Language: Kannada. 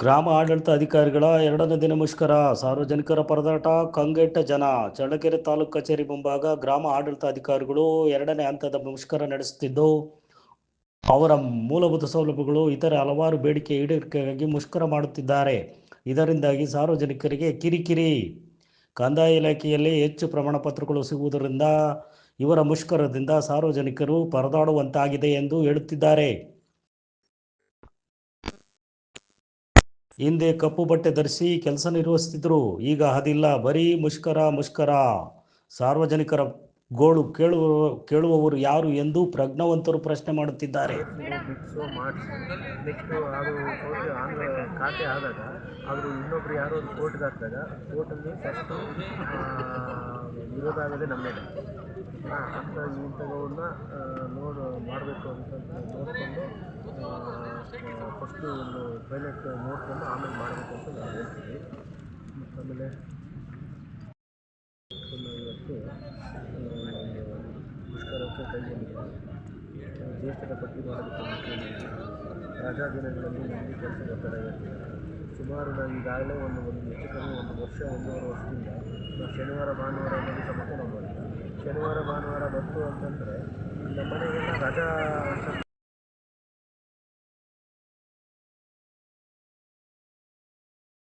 ಗ್ರಾಮ ಆಡಳಿತ ಅಧಿಕಾರಿಗಳ ಎರಡನೇ ದಿನ ಮುಷ್ಕರ, ಸಾರ್ವಜನಿಕರ ಪರದಾಟ, ಕಂಗೆಟ್ಟ ಜನ. ಚಳ್ಳಕೆರೆ ತಾಲೂಕು ಕಚೇರಿ ಮುಂಭಾಗ ಗ್ರಾಮ ಆಡಳಿತ ಅಧಿಕಾರಿಗಳು ಎರಡನೇ ಹಂತದ ಮುಷ್ಕರ ನಡೆಸುತ್ತಿದ್ದು, ಅವರ ಮೂಲಭೂತ ಸೌಲಭ್ಯಗಳು ಇತರೆ ಹಲವಾರು ಬೇಡಿಕೆ ಈಡೇರಿಕೆಗಾಗಿ ಮುಷ್ಕರ ಮಾಡುತ್ತಿದ್ದಾರೆ. ಇದರಿಂದಾಗಿ ಸಾರ್ವಜನಿಕರಿಗೆ ಕಿರಿಕಿರಿ. ಕಂದಾಯ ಇಲಾಖೆಯಲ್ಲಿ ಹೆಚ್ಚು ಪ್ರಮಾಣ ಪತ್ರಗಳು ಸಿಗುವುದರಿಂದ ಇವರ ಮುಷ್ಕರದಿಂದ ಸಾರ್ವಜನಿಕರು ಪರದಾಡುವಂತಾಗಿದೆ ಎಂದು ಹೇಳುತ್ತಿದ್ದಾರೆ. ಹಿಂದೆ ಕಪ್ಪು ಬಟ್ಟೆ ಧರಿಸಿ ಕೆಲಸ ನಿರ್ವಹಿಸುತ್ತಿದ್ದರು, ಈಗ ಅದಿಲ್ಲ, ಬರೀ ಮುಷ್ಕರ. ಸಾರ್ವಜನಿಕರ ಗೋಳು ಕೇಳುವವರು ಯಾರು ಎಂದು ಪ್ರಜ್ಞಾವಂತರು ಪ್ರಶ್ನೆ ಮಾಡುತ್ತಿದ್ದಾರೆ. ನೆಕ್ಸ್ಟು ಅದು ಖಾತೆ ಆದಾಗ ಅವರು ಇನ್ನೊಬ್ರು ಯಾರೋ ಒಂದು ಕೋರ್ಟ್ಗೆ ಹಾಕಿದಾಗ ಕೋರ್ಟಲ್ಲಿ ಫಸ್ಟು ವಿರೋಧ ಆಗೋದೇ ನಮ್ಮ ಮೇಲೆ ಅಂತ ಇಂಥವನ್ನ ಮಾಡಬೇಕು ಅಂತ ನೋಡಿಕೊಂಡು ಫಸ್ಟು ಒಂದು ಪೈಲಟ್ ನೋಡಿಕೊಂಡು ಆಮೇಲೆ ಮಾಡಬೇಕು ಅಂತ ನಾವು ಹೇಳ್ತೀವಿ. ಮತ್ತು ಆಮೇಲೆ ಇವತ್ತು ಮುಷ್ಕರಕ್ಕೆ ಕೈಗೊಂಡಿದ್ದೀವಿ. ಜ್ಯೇಷ್ಠರ ಪಟ್ಟಿ ಮಾಡೋದಕ್ಕೆ ರಜಾ ದಿನಗಳಲ್ಲಿ ನಮಗೆ ಕೆಲಸ ಒತ್ತಡ ಇರ್ತೀವಿ. ಸುಮಾರು ನಾವು ಈಗಾಗಲೇ ಒಂದು ಹೆಚ್ಚು ಕಮ್ಮಿ 1 ವರ್ಷ 1.5 ವರ್ಷದಿಂದ ನಾವು ಶನಿವಾರ ಭಾನುವಾರ ಅನ್ನೋದು ಸಮೇತ ನಾವು ಮಾಡಿದ್ವಿ. ಶನಿವಾರ ಭಾನುವಾರ ಬಂತು ಅಂತಂದರೆ ನಮ್ಮ ಮನೆಗೆಲ್ಲ ರಜಾ